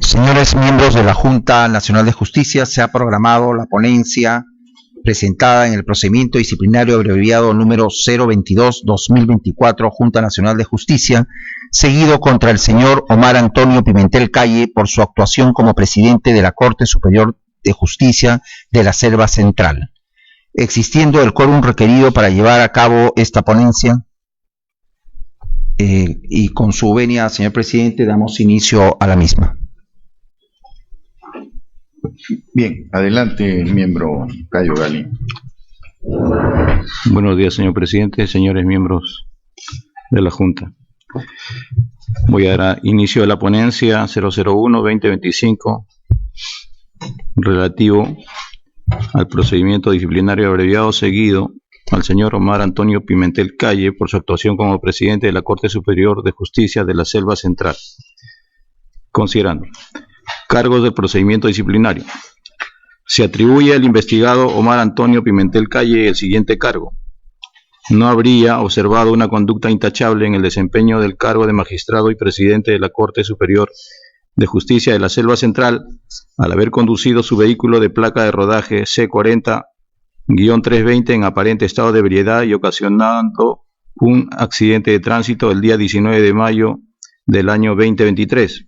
Señores miembros de la Junta Nacional de Justicia, se ha programado la ponencia presentada en el procedimiento disciplinario abreviado número 022-2024, Junta Nacional de Justicia, seguido contra el señor Omar Antonio Pimentel Calle por su actuación como presidente de la Corte Superior de Justicia de la Selva Central. Existiendo el quórum requerido para llevar a cabo esta ponencia, y con su venia, señor presidente, damos inicio a la misma. Bien, adelante, miembro Cayo Gali. Buenos días, señor presidente, señores miembros de la Junta. Voy a dar inicio a la ponencia 001-2025 relativo al procedimiento disciplinario abreviado seguido al señor Omar Antonio Pimentel Calle por su actuación como presidente de la Corte Superior de Justicia de la Selva Central. Considerando cargos del procedimiento disciplinario. Se atribuye al investigado Omar Antonio Pimentel Calle el siguiente cargo. No habría observado una conducta intachable en el desempeño del cargo de magistrado y presidente de la Corte Superior de Justicia de la Selva Central al haber conducido su vehículo de placa de rodaje C40-320 en aparente estado de ebriedad y ocasionando un accidente de tránsito el día 19 de mayo del año 2023.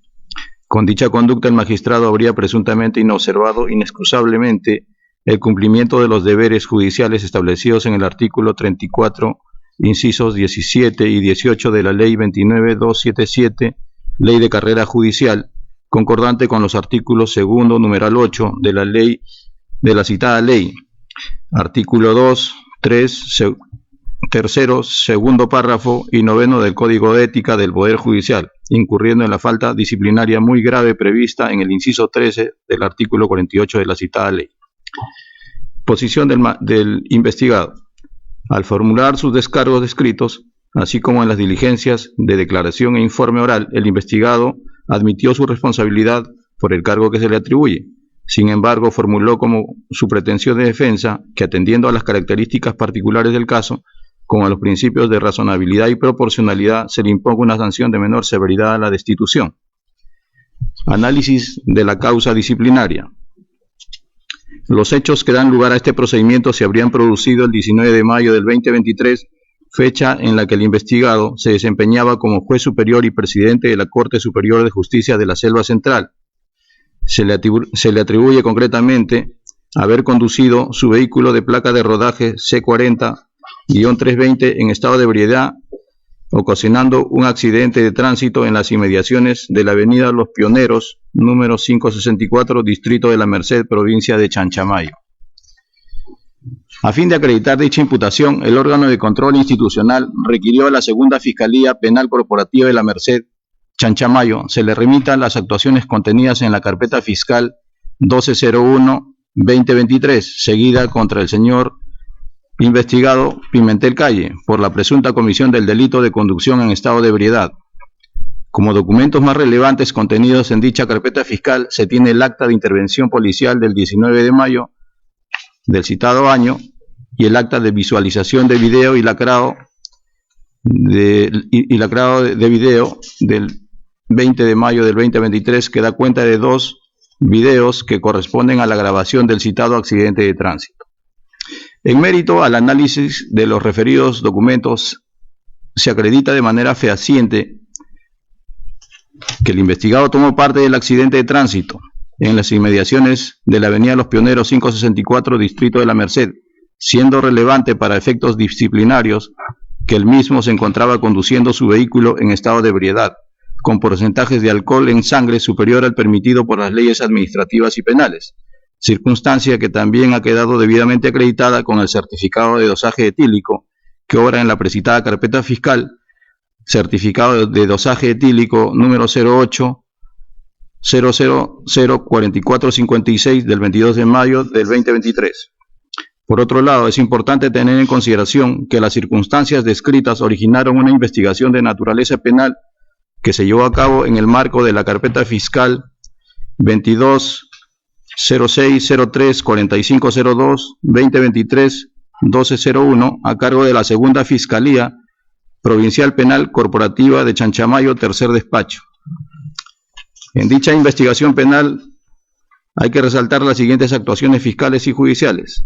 Con dicha conducta, el magistrado habría presuntamente inobservado inexcusablemente el cumplimiento de los deberes judiciales establecidos en el artículo 34, incisos 17 y 18 de la Ley 29277, Ley de Carrera Judicial, concordante con los artículos segundo, numeral 8 de la ley, de la citada ley, artículo 2, 3, tercero, segundo párrafo y noveno del Código de Ética del Poder Judicial, incurriendo en la falta disciplinaria muy grave prevista en el inciso 13 del artículo 48 de la citada ley. Posición del investigado. Al formular sus descargos descritos, así como en las diligencias de declaración e informe oral, el investigado admitió su responsabilidad por el cargo que se le atribuye. Sin embargo, formuló como su pretensión de defensa que, atendiendo a las características particulares del caso, como a los principios de razonabilidad y proporcionalidad, se le imponga una sanción de menor severidad a la destitución. Análisis de la causa disciplinaria. Los hechos que dan lugar a este procedimiento se habrían producido el 19 de mayo del 2023, fecha en la que el investigado se desempeñaba como juez superior y presidente de la Corte Superior de Justicia de la Selva Central. Se le atribuye concretamente haber conducido su vehículo de placa de rodaje C40-320 en estado de ebriedad, ocasionando un accidente de tránsito en las inmediaciones de la avenida Los Pioneros, número 564, distrito de La Merced, provincia de Chanchamayo. A fin de acreditar dicha imputación, el órgano de control institucional requirió a la Segunda Fiscalía Penal Corporativa de La Merced, Chanchamayo, se le remitan las actuaciones contenidas en la carpeta fiscal 1201-2023, seguida contra el señor investigado Pimentel Calle, por la presunta comisión del delito de conducción en estado de ebriedad. Como documentos más relevantes contenidos en dicha carpeta fiscal, se tiene el acta de intervención policial del 19 de mayo del citado año y el acta de visualización de video y lacrado de video del 20 de mayo del 2023, que da cuenta de 2 videos que corresponden a la grabación del citado accidente de tránsito. En mérito al análisis de los referidos documentos, se acredita de manera fehaciente que el investigado tomó parte del accidente de tránsito en las inmediaciones de la avenida Los Pioneros 564, distrito de La Merced, siendo relevante para efectos disciplinarios que el mismo se encontraba conduciendo su vehículo en estado de ebriedad, con porcentajes de alcohol en sangre superior al permitido por las leyes administrativas y penales, circunstancia que también ha quedado debidamente acreditada con el certificado de dosaje etílico que obra en la precitada carpeta fiscal, certificado de dosaje etílico número 08-000-4456 del 22 de mayo del 2023. Por otro lado, es importante tener en consideración que las circunstancias descritas originaron una investigación de naturaleza penal que se llevó a cabo en el marco de la carpeta fiscal 22-06-03-4502-2023-1201 a cargo de la Segunda Fiscalía Provincial Penal Corporativa de Chanchamayo, tercer despacho. En dicha investigación penal hay que resaltar las siguientes actuaciones fiscales y judiciales.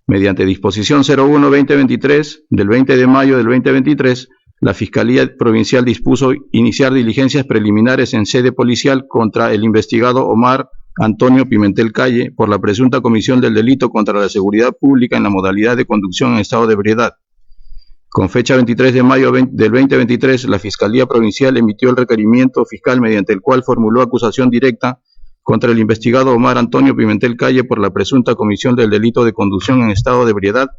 Mediante disposición 01-2023 del 20 de mayo del 2023, la Fiscalía Provincial dispuso iniciar diligencias preliminares en sede policial contra el investigado Omar Antonio Pimentel Calle por la presunta comisión del delito contra la seguridad pública en la modalidad de conducción en estado de ebriedad. Con fecha 23 de mayo del 2023, la Fiscalía Provincial emitió el requerimiento fiscal mediante el cual formuló acusación directa contra el investigado Omar Antonio Pimentel Calle por la presunta comisión del delito de conducción en estado de ebriedad,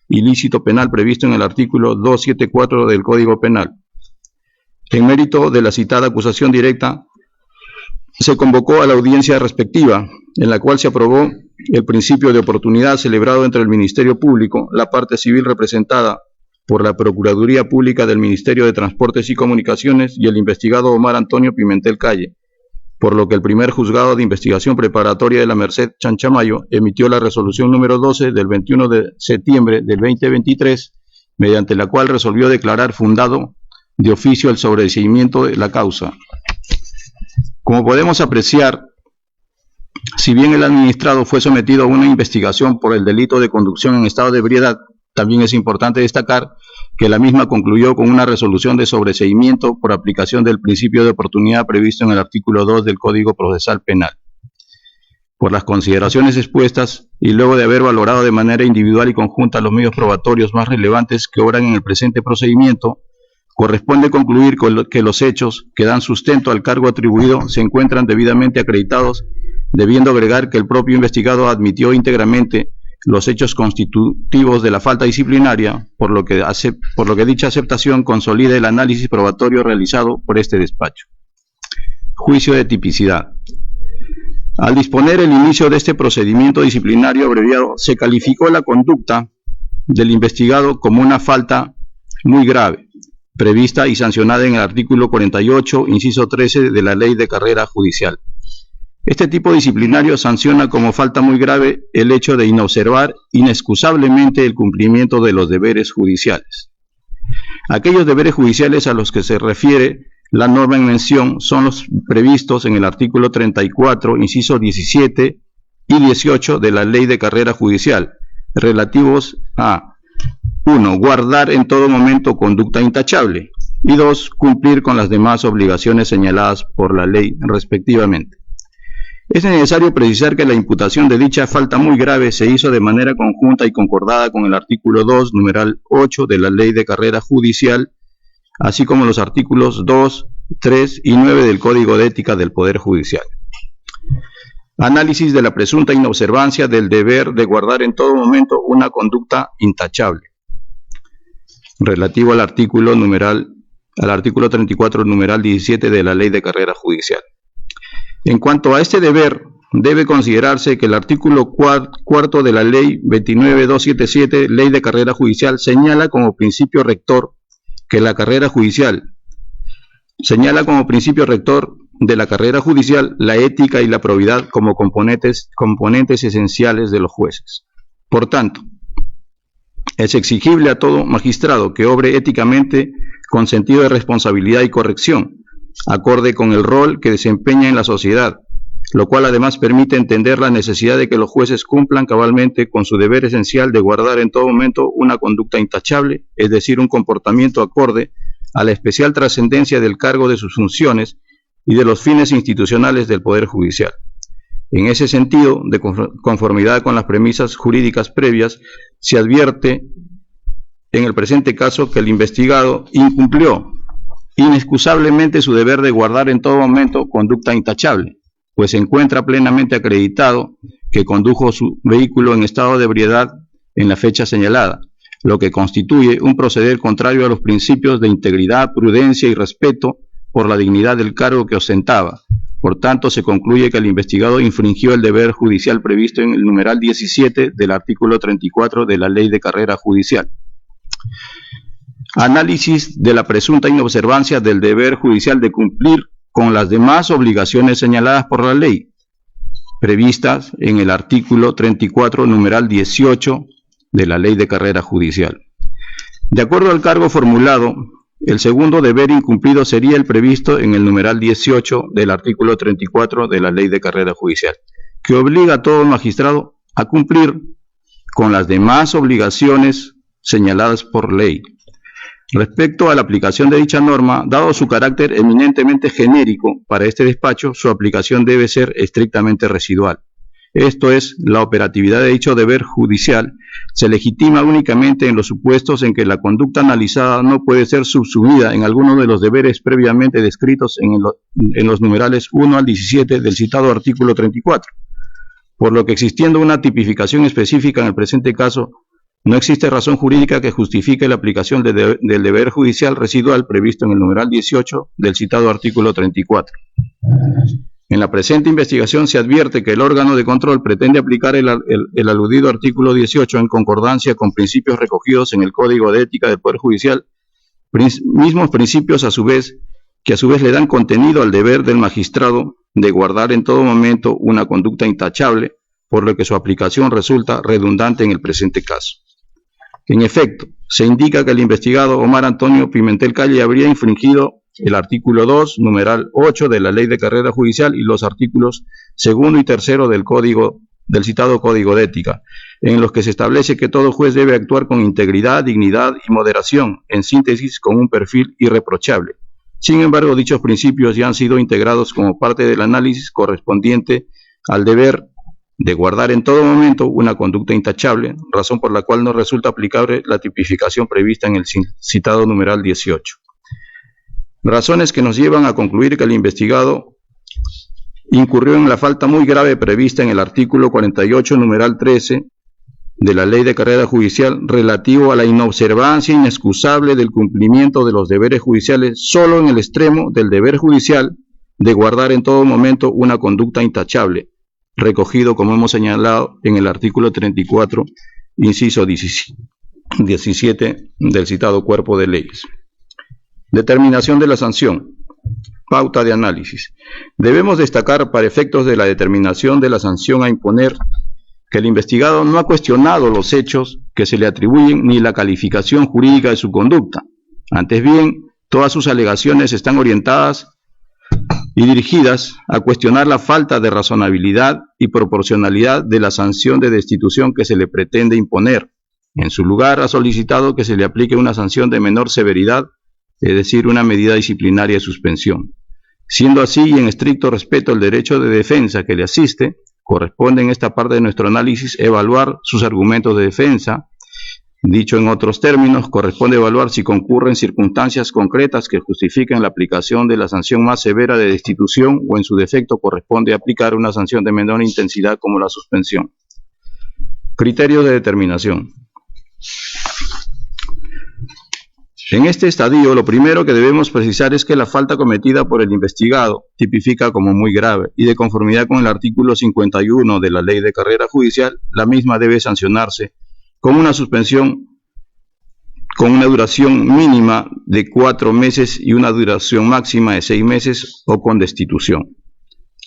ilícito penal previsto en el artículo 274 del Código Penal. En mérito de la citada acusación directa, se convocó a la audiencia respectiva, en la cual se aprobó el principio de oportunidad celebrado entre el Ministerio Público, la parte civil representada por la Procuraduría Pública del Ministerio de Transportes y Comunicaciones y el investigado Omar Antonio Pimentel Calle, por lo que el primer juzgado de investigación preparatoria de la Merced Chanchamayo emitió la resolución número 12 del 21 de septiembre del 2023, mediante la cual resolvió declarar fundado de oficio el sobreseimiento de la causa. Como podemos apreciar, si bien el administrado fue sometido a una investigación por el delito de conducción en estado de ebriedad, también es importante destacar que la misma concluyó con una resolución de sobreseimiento por aplicación del principio de oportunidad previsto en el artículo 2 del Código Procesal Penal. Por las consideraciones expuestas y luego de haber valorado de manera individual y conjunta los medios probatorios más relevantes que obran en el presente procedimiento, corresponde concluir que los hechos que dan sustento al cargo atribuido se encuentran debidamente acreditados, debiendo agregar que el propio investigado admitió íntegramente los hechos constitutivos de la falta disciplinaria, por lo que dicha aceptación consolida el análisis probatorio realizado por este despacho. Juicio de tipicidad. Al disponer el inicio de este procedimiento disciplinario abreviado, se calificó la conducta del investigado como una falta muy grave, prevista y sancionada en el artículo 48, inciso 13 de la Ley de Carrera Judicial. Este tipo disciplinario sanciona como falta muy grave el hecho de inobservar inexcusablemente el cumplimiento de los deberes judiciales. Aquellos deberes judiciales a los que se refiere la norma en mención son los previstos en el artículo 34, inciso 17 y 18 de la Ley de Carrera Judicial, relativos a 1. Guardar en todo momento conducta intachable y 2. Cumplir con las demás obligaciones señaladas por la ley respectivamente. Es necesario precisar que la imputación de dicha falta muy grave se hizo de manera conjunta y concordada con el artículo 2, numeral 8 de la Ley de Carrera Judicial, así como los artículos 2, 3 y 9 del Código de Ética del Poder Judicial. Análisis de la presunta inobservancia del deber de guardar en todo momento una conducta intachable. Relativo al artículo 34, numeral 17 de la Ley de Carrera Judicial. En cuanto a este deber, debe considerarse que el artículo cuarto de la Ley 29277, Ley de Carrera Judicial, señala como principio rector de la carrera judicial la ética y la probidad como componentes esenciales de los jueces. Por tanto, es exigible a todo magistrado que obre éticamente con sentido de responsabilidad y corrección, acorde con el rol que desempeña en la sociedad, lo cual además permite entender la necesidad de que los jueces cumplan cabalmente con su deber esencial de guardar en todo momento una conducta intachable, es decir, un comportamiento acorde a la especial trascendencia del cargo de sus funciones y de los fines institucionales del Poder Judicial. En ese sentido, de conformidad con las premisas jurídicas previas, se advierte en el presente caso que el investigado incumplió inexcusablemente su deber de guardar en todo momento conducta intachable, pues se encuentra plenamente acreditado que condujo su vehículo en estado de ebriedad en la fecha señalada, lo que constituye un proceder contrario a los principios de integridad, prudencia y respeto por la dignidad del cargo que ostentaba. Por tanto, se concluye que el investigado infringió el deber judicial previsto en el numeral 17 del artículo 34 de la Ley de Carrera Judicial. Análisis de la presunta inobservancia del deber judicial de cumplir con las demás obligaciones señaladas por la ley, previstas en el artículo 34, numeral 18 de la Ley de Carrera Judicial. De acuerdo al cargo formulado, El segundo deber incumplido sería el previsto en el numeral 18 del artículo 34 de la Ley de Carrera Judicial, que obliga a todo magistrado a cumplir con las demás obligaciones señaladas por ley. Respecto a la aplicación de dicha norma, dado su carácter eminentemente genérico para este despacho, su aplicación debe ser estrictamente residual. Esto es, la operatividad de dicho deber judicial se legitima únicamente en los supuestos en que la conducta analizada no puede ser subsumida en alguno de los deberes previamente descritos en los numerales 1 al 17 del citado artículo 34. Por lo que, existiendo una tipificación específica en el presente caso, no existe razón jurídica que justifique la aplicación del deber judicial residual previsto en el numeral 18 del citado artículo 34. En la presente investigación se advierte que el órgano de control pretende aplicar el aludido artículo 18 en concordancia con principios recogidos en el Código de Ética del Poder Judicial, mismos principios que a su vez le dan contenido al deber del magistrado de guardar en todo momento una conducta intachable, por lo que su aplicación resulta redundante en el presente caso. En efecto, se indica que el investigado Omar Antonio Pimentel Calle habría infringido el artículo 2, numeral 8 de la Ley de Carrera Judicial y los artículos 2 y 3 del citado Código de Ética, en los que se establece que todo juez debe actuar con integridad, dignidad y moderación, en síntesis con un perfil irreprochable. Sin embargo, dichos principios ya han sido integrados como parte del análisis correspondiente al deber de guardar en todo momento una conducta intachable, razón por la cual no resulta aplicable la tipificación prevista en el citado numeral 18. Razones que nos llevan a concluir que el investigado incurrió en la falta muy grave prevista en el artículo 48, numeral 13 de la Ley de Carrera Judicial, relativo a la inobservancia inexcusable del cumplimiento de los deberes judiciales solo en el extremo del deber judicial de guardar en todo momento una conducta intachable, recogido, como hemos señalado, en el artículo 34, inciso 17 del citado cuerpo de leyes. Determinación de la sanción. Pauta de análisis. Debemos destacar, para efectos de la determinación de la sanción a imponer, que el investigado no ha cuestionado los hechos que se le atribuyen ni la calificación jurídica de su conducta. Antes bien, todas sus alegaciones están orientadas y dirigidas a cuestionar la falta de razonabilidad y proporcionalidad de la sanción de destitución que se le pretende imponer. En su lugar, ha solicitado que se le aplique una sanción de menor severidad, es decir, una medida disciplinaria de suspensión. Siendo así, y en estricto respeto al derecho de defensa que le asiste, corresponde en esta parte de nuestro análisis evaluar sus argumentos de defensa. Dicho en otros términos, corresponde evaluar si concurren circunstancias concretas que justifiquen la aplicación de la sanción más severa de destitución, o en su defecto corresponde aplicar una sanción de menor intensidad como la suspensión. Criterios de determinación. En este estadio, lo primero que debemos precisar es que la falta cometida por el investigado tipifica como muy grave, y de conformidad con el artículo 51 de la Ley de Carrera Judicial, la misma debe sancionarse con una suspensión con una duración mínima de 4 meses y una duración máxima de 6 meses, o con destitución.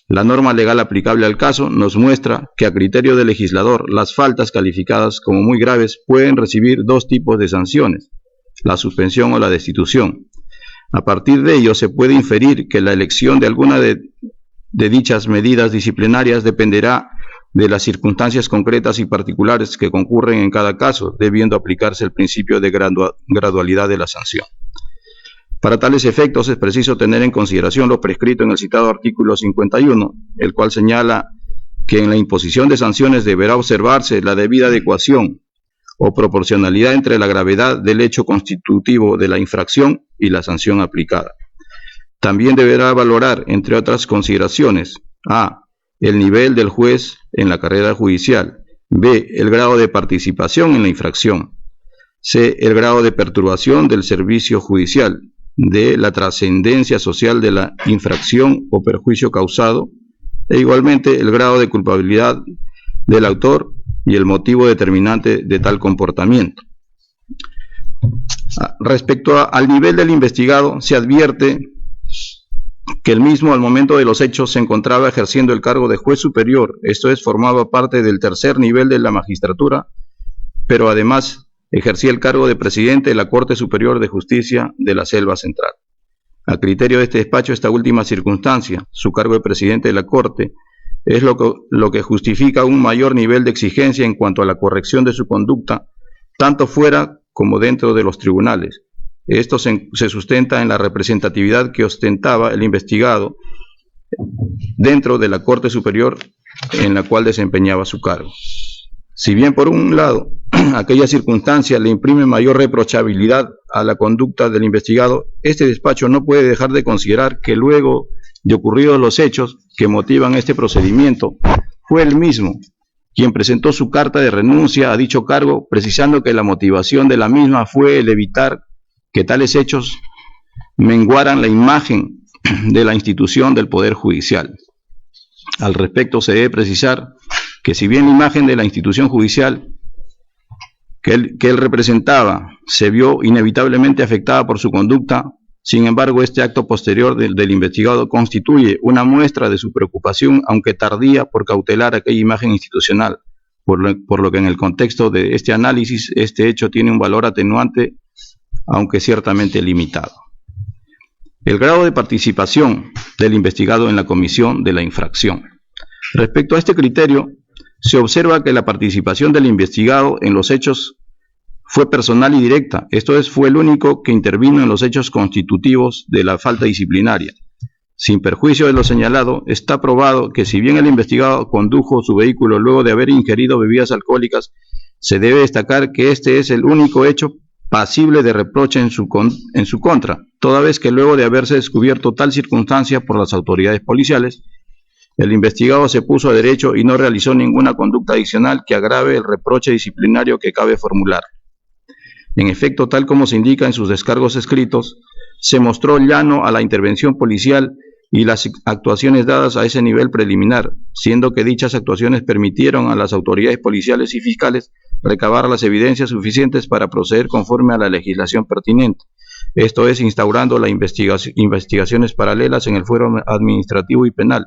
La norma legal aplicable al caso nos muestra que, a criterio del legislador, las faltas calificadas como muy graves pueden recibir dos tipos de sanciones: la suspensión o la destitución. A partir de ello, se puede inferir que la elección de alguna de dichas medidas disciplinarias dependerá de las circunstancias concretas y particulares que concurren en cada caso, debiendo aplicarse el principio de gradualidad de la sanción. Para tales efectos, es preciso tener en consideración lo prescrito en el citado artículo 51, el cual señala que en la imposición de sanciones deberá observarse la debida adecuación o proporcionalidad entre la gravedad del hecho constitutivo de la infracción y la sanción aplicada. También deberá valorar, entre otras consideraciones: a. el nivel del juez en la carrera judicial; b. el grado de participación en la infracción; c. el grado de perturbación del servicio judicial; d. la trascendencia social de la infracción o perjuicio causado; e igualmente el grado de culpabilidad del autor y el motivo determinante de tal comportamiento. Respecto al nivel del investigado, se advierte que el mismo, al momento de los hechos, se encontraba ejerciendo el cargo de juez superior, esto es, formaba parte del tercer nivel de la magistratura, pero además ejercía el cargo de presidente de la Corte Superior de Justicia de la Selva Central. A criterio de este despacho, esta última circunstancia, su cargo de presidente de la Corte, es lo que justifica un mayor nivel de exigencia en cuanto a la corrección de su conducta, tanto fuera como dentro de los tribunales. Esto se sustenta en la representatividad que ostentaba el investigado dentro de la Corte Superior en la cual desempeñaba su cargo. Si bien por un lado aquella circunstancia le imprime mayor reprochabilidad a la conducta del investigado, este despacho no puede dejar de considerar que luego de ocurridos los hechos que motivan este procedimiento, fue él mismo quien presentó su carta de renuncia a dicho cargo, precisando que la motivación de la misma fue el evitar que tales hechos menguaran la imagen de la institución del Poder Judicial. Al respecto, se debe precisar que si bien la imagen de la institución judicial que él representaba se vio inevitablemente afectada por su conducta, sin embargo, este acto posterior del investigado constituye una muestra de su preocupación, aunque tardía, por cautelar aquella imagen institucional, por lo que en el contexto de este análisis, este hecho tiene un valor atenuante, aunque ciertamente limitado. El grado de participación del investigado en la comisión de la infracción. Respecto a este criterio, se observa que la participación del investigado en los hechos fue personal y directa, esto es, fue el único que intervino en los hechos constitutivos de la falta disciplinaria. Sin perjuicio de lo señalado, está probado que si bien el investigado condujo su vehículo luego de haber ingerido bebidas alcohólicas, se debe destacar que este es el único hecho pasible de reproche en su contra, toda vez que luego de haberse descubierto tal circunstancia por las autoridades policiales, el investigado se puso a derecho y no realizó ninguna conducta adicional que agrave el reproche disciplinario que cabe formular. En efecto, tal como se indica en sus descargos escritos, se mostró llano a la intervención policial y las actuaciones dadas a ese nivel preliminar, siendo que dichas actuaciones permitieron a las autoridades policiales y fiscales recabar las evidencias suficientes para proceder conforme a la legislación pertinente, esto es, instaurando las investigaciones paralelas en el fuero administrativo y penal,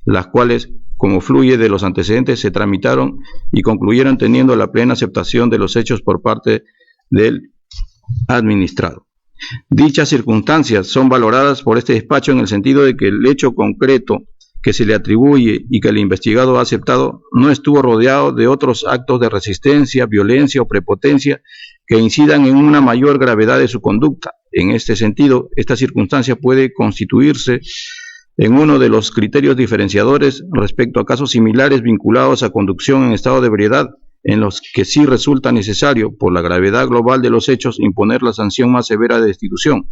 las cuales, como fluye de los antecedentes, se tramitaron y concluyeron teniendo la plena aceptación de los hechos por parte del administrado. Dichas circunstancias son valoradas por este despacho en el sentido de que el hecho concreto que se le atribuye y que el investigado ha aceptado no estuvo rodeado de otros actos de resistencia, violencia o prepotencia que incidan en una mayor gravedad de su conducta. En este sentido, esta circunstancia puede constituirse en uno de los criterios diferenciadores respecto a casos similares vinculados a conducción en estado de ebriedad, en los que sí resulta necesario, por la gravedad global de los hechos, imponer la sanción más severa de destitución,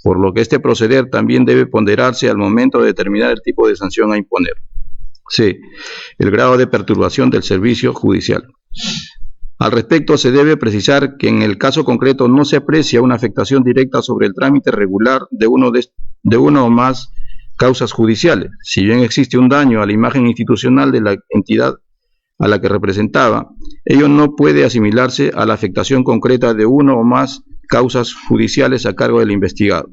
por lo que este proceder también debe ponderarse al momento de determinar el tipo de sanción a imponer. C. El grado de perturbación del servicio judicial. Al respecto, se debe precisar que en el caso concreto no se aprecia una afectación directa sobre el trámite regular de uno o más causas judiciales. Si bien existe un daño a la imagen institucional de la entidad a la que representaba, ello no puede asimilarse a la afectación concreta de uno o más causas judiciales a cargo del investigado.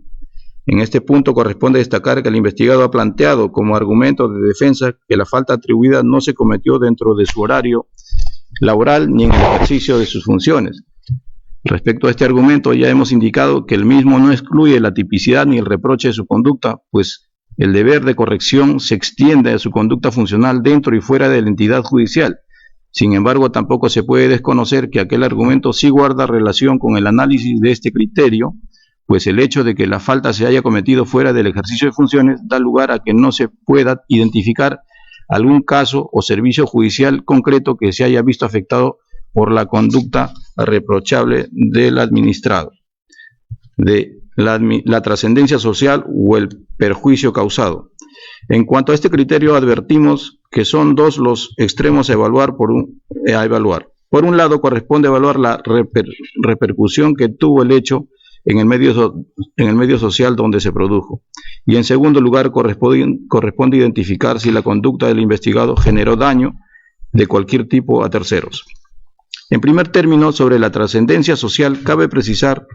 En este punto corresponde destacar que el investigado ha planteado como argumento de defensa que la falta atribuida no se cometió dentro de su horario laboral ni en el ejercicio de sus funciones. Respecto a este argumento, ya hemos indicado que el mismo no excluye la tipicidad ni el reproche de su conducta, pues el deber de corrección se extiende a su conducta funcional dentro y fuera de la entidad judicial. Sin embargo, tampoco se puede desconocer que aquel argumento sí guarda relación con el análisis de este criterio, pues el hecho de que la falta se haya cometido fuera del ejercicio de funciones da lugar a que no se pueda identificar algún caso o servicio judicial concreto que se haya visto afectado por la conducta reprochable del administrado, de la trascendencia social o el perjuicio causado. En cuanto a este criterio, advertimos que son dos los extremos a evaluar. Por un lado, corresponde evaluar la repercusión que tuvo el hecho en el medio social donde se produjo. Y en segundo lugar, corresponde identificar si la conducta del investigado generó daño de cualquier tipo a terceros. En primer término, sobre la trascendencia social, cabe precisar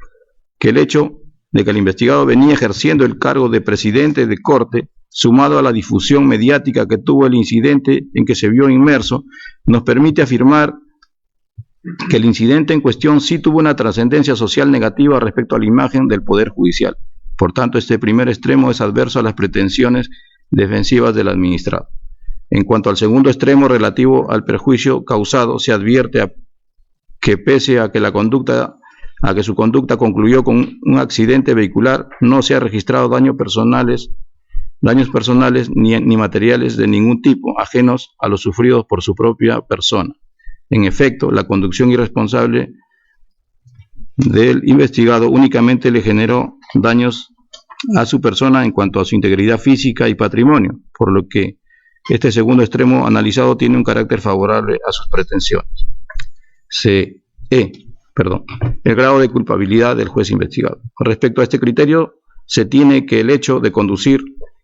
que el hecho de que el investigado venía ejerciendo el cargo de presidente de corte, sumado a la difusión mediática que tuvo el incidente en que se vio inmerso, nos permite afirmar que el incidente en cuestión sí tuvo una trascendencia social negativa respecto a la imagen del Poder Judicial. Por tanto, este primer extremo es adverso a las pretensiones defensivas del administrado. En cuanto al segundo extremo relativo al perjuicio causado, se advierte que pese a que su conducta concluyó con un accidente vehicular, no se ha registrado daños personales ni materiales de ningún tipo, ajenos a los sufridos por su propia persona. En efecto, la conducción irresponsable del investigado únicamente le generó daños a su persona en cuanto a su integridad física y patrimonio, por lo que este segundo extremo analizado tiene un carácter favorable a sus pretensiones. El grado de culpabilidad del juez investigado. Respecto a este criterio, se tiene que el hecho de conducir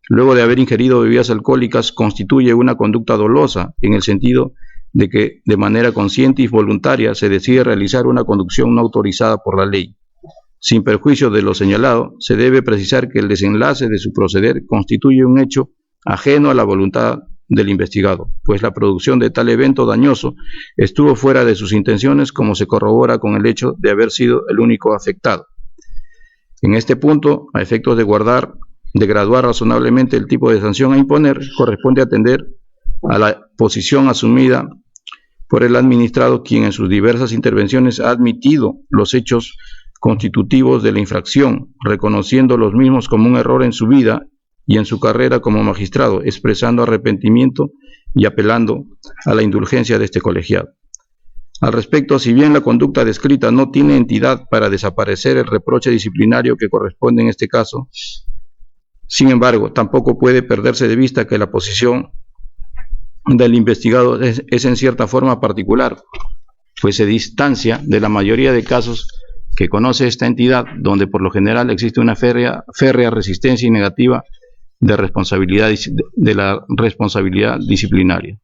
luego de haber ingerido bebidas alcohólicas constituye una conducta dolosa, en el sentido de que de manera consciente y voluntaria se decide realizar una conducción no autorizada por la ley. Sin perjuicio de lo señalado, se debe precisar que el desenlace de su proceder constituye un hecho ajeno a la voluntad del investigado, pues la producción de tal evento dañoso estuvo fuera de sus intenciones, como se corrobora con el hecho de haber sido el único afectado. En este punto, a efectos de graduar razonablemente el tipo de sanción a imponer, corresponde atender a la posición asumida por el administrado, quien en sus diversas intervenciones ha admitido los hechos constitutivos de la infracción, reconociendo los mismos como un error en su vida y en su carrera como magistrado, expresando arrepentimiento y apelando a la indulgencia de este colegiado. Al respecto, si bien la conducta descrita no tiene entidad para desaparecer el reproche disciplinario que corresponde en este caso, sin embargo, tampoco puede perderse de vista que la posición del investigado es en cierta forma particular, pues se distancia de la mayoría de casos que conoce esta entidad, donde por lo general existe una férrea resistencia y negativa de la responsabilidad disciplinaria.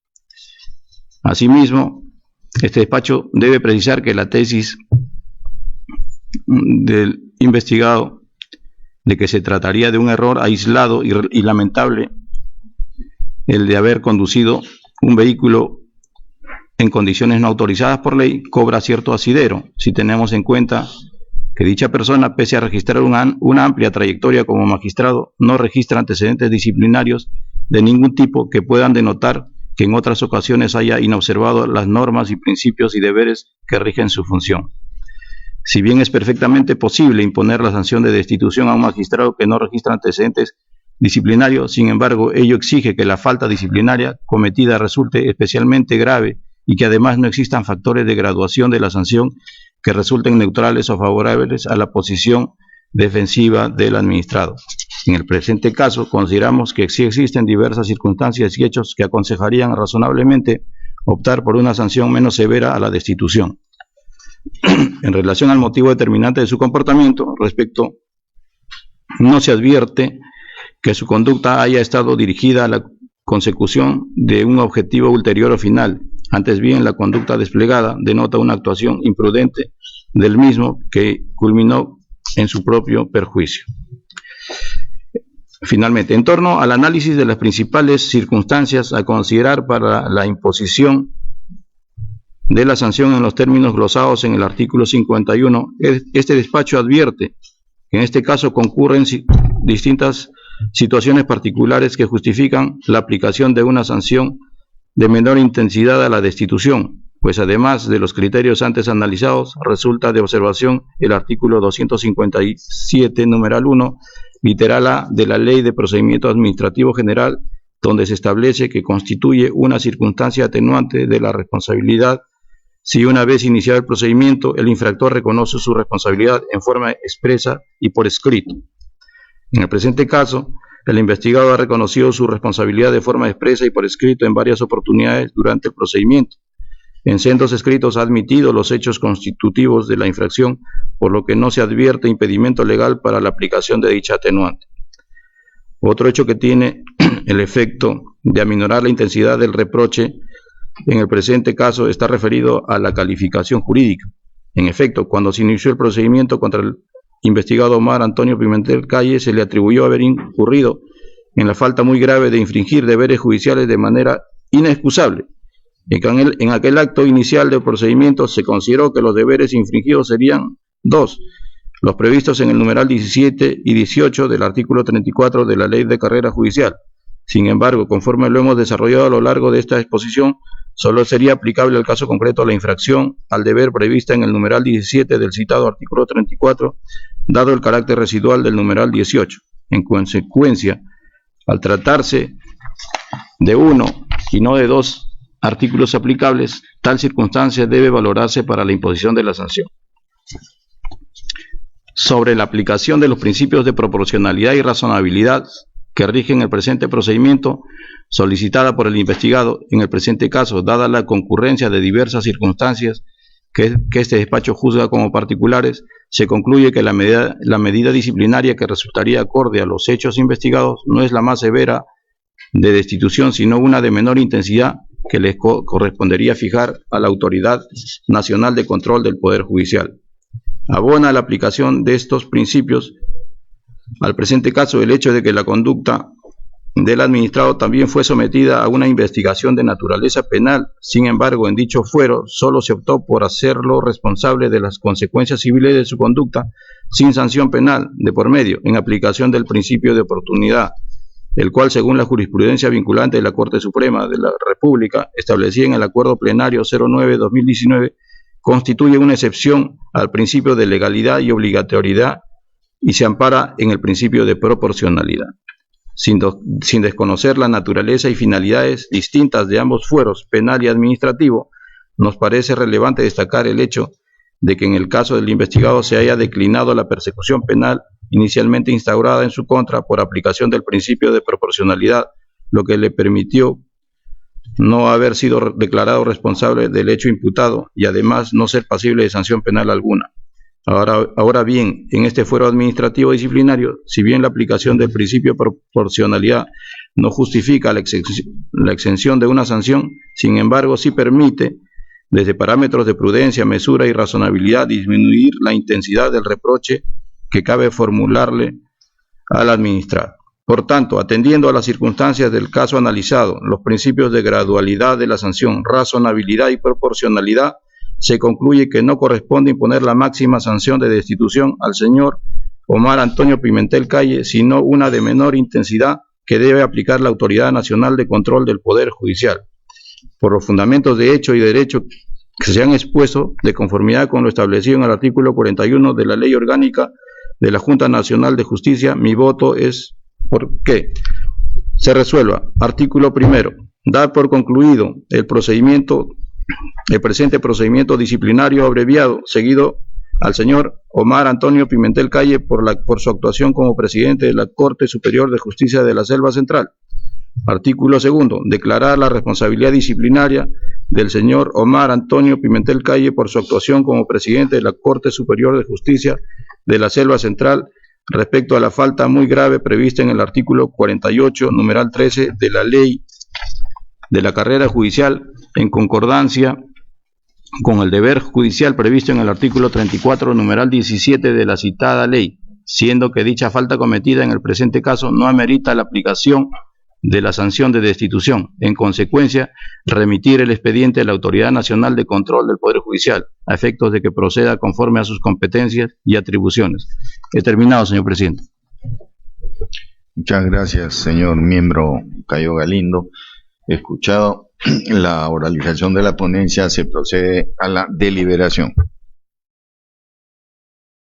Asimismo, este despacho debe precisar que la tesis del investigado de que se trataría de un error aislado y lamentable, el de haber conducido un vehículo en condiciones no autorizadas por ley, cobra cierto asidero, si tenemos en cuenta que dicha persona, pese a registrar una amplia trayectoria como magistrado, no registra antecedentes disciplinarios de ningún tipo que puedan denotar que en otras ocasiones haya inobservado las normas y principios y deberes que rigen su función. Si bien es perfectamente posible imponer la sanción de destitución a un magistrado que no registra antecedentes disciplinarios, sin embargo, ello exige que la falta disciplinaria cometida resulte especialmente grave y que además no existan factores de graduación de la sanción que resulten neutrales o favorables a la posición defensiva del administrado. En el presente caso, consideramos que sí existen diversas circunstancias y hechos que aconsejarían razonablemente optar por una sanción menos severa a la destitución. En relación al motivo determinante de su comportamiento, no se advierte que su conducta haya estado dirigida a la consecución de un objetivo ulterior o final. Antes bien, la conducta desplegada denota una actuación imprudente del mismo que culminó en su propio perjuicio. Finalmente, en torno al análisis de las principales circunstancias a considerar para la imposición de la sanción en los términos glosados en el artículo 51, este despacho advierte que en este caso concurren distintas situaciones particulares que justifican la aplicación de una sanción de menor intensidad a la destitución, pues además de los criterios antes analizados, resulta de observación el artículo 257, numeral 1, literal A de la Ley de Procedimiento Administrativo General, donde se establece que constituye una circunstancia atenuante de la responsabilidad si una vez iniciado el procedimiento, el infractor reconoce su responsabilidad en forma expresa y por escrito. En el presente caso, el investigado ha reconocido su responsabilidad de forma expresa y por escrito en varias oportunidades durante el procedimiento. En sendos escritos ha admitido los hechos constitutivos de la infracción, por lo que no se advierte impedimento legal para la aplicación de dicha atenuante. Otro hecho que tiene el efecto de aminorar la intensidad del reproche en el presente caso está referido a la calificación jurídica. En efecto, cuando se inició el procedimiento contra el investigado Omar Antonio Pimentel Calle, se le atribuyó haber incurrido en la falta muy grave de infringir deberes judiciales de manera inexcusable En aquel acto inicial del procedimiento se consideró que los deberes infringidos serían 2. Los previstos en el numeral 17 y 18 del artículo 34 de la Ley de Carrera Judicial. Sin embargo, conforme lo hemos desarrollado a lo largo de esta exposición, solo sería aplicable al caso concreto la infracción al deber prevista en el numeral 17 del citado artículo 34, dado el carácter residual del numeral 18. En consecuencia, al tratarse de uno y no de dos artículos aplicables, tal circunstancia debe valorarse para la imposición de la sanción. Sobre la aplicación de los principios de proporcionalidad y razonabilidad que rigen el presente procedimiento, solicitada por el investigado, en el presente caso, dada la concurrencia de diversas circunstancias que este despacho juzga como particulares, se concluye que la medida disciplinaria que resultaría acorde a los hechos investigados no es la más severa de destitución, sino una de menor intensidad que les correspondería fijar a la Autoridad Nacional de Control del Poder Judicial. Abona la aplicación de estos principios al presente caso el hecho de que la conducta del administrado también fue sometida a una investigación de naturaleza penal. Sin embargo, en dicho fuero solo se optó por hacerlo responsable de las consecuencias civiles de su conducta sin sanción penal de por medio, en aplicación del principio de oportunidad, el cual, según la jurisprudencia vinculante de la Corte Suprema de la República, establecida en el Acuerdo Plenario 09-2019, constituye una excepción al principio de legalidad y obligatoriedad y se ampara en el principio de proporcionalidad. Sin desconocer la naturaleza y finalidades distintas de ambos fueros, penal y administrativo, nos parece relevante destacar el hecho de que en el caso del investigado se haya declinado la persecución penal inicialmente instaurada en su contra por aplicación del principio de proporcionalidad, lo que le permitió no haber sido declarado responsable del hecho imputado y además no ser pasible de sanción penal alguna. Ahora bien, en este fuero administrativo disciplinario, si bien la aplicación del principio de proporcionalidad no justifica la exención de una sanción, sin embargo sí permite, desde parámetros de prudencia, mesura y razonabilidad, disminuir la intensidad del reproche que cabe formularle al administrado. Por tanto, atendiendo a las circunstancias del caso analizado, los principios de gradualidad de la sanción, razonabilidad y proporcionalidad, se concluye que no corresponde imponer la máxima sanción de destitución al señor Omar Antonio Pimentel Calle, sino una de menor intensidad que debe aplicar la Autoridad Nacional de Control del Poder Judicial. Por los fundamentos de hecho y derecho que se han expuesto, de conformidad con lo establecido en el artículo 41 de la Ley Orgánica de la Junta Nacional de Justicia, mi voto es porque se resuelva. Artículo primero. Dar por concluido el presente procedimiento disciplinario abreviado, seguido al señor Omar Antonio Pimentel Calle por su actuación como presidente de la Corte Superior de Justicia de la Selva Central. Artículo segundo. Declarar la responsabilidad disciplinaria del señor Omar Antonio Pimentel Calle por su actuación como presidente de la Corte Superior de Justicia de la Selva Central respecto a la falta muy grave prevista en el artículo 48, numeral 13 de la Ley de la Carrera Judicial, en concordancia con el deber judicial previsto en el artículo 34, numeral 17 de la citada ley, siendo que dicha falta cometida en el presente caso no amerita la aplicación de la sanción de destitución. En consecuencia, remitir el expediente a la Autoridad Nacional de Control del Poder Judicial, a efectos de que proceda conforme a sus competencias y atribuciones. He terminado, señor presidente. Muchas gracias, señor miembro Cayo Galindo. Escuchado la oralización de la ponencia, se procede a la deliberación.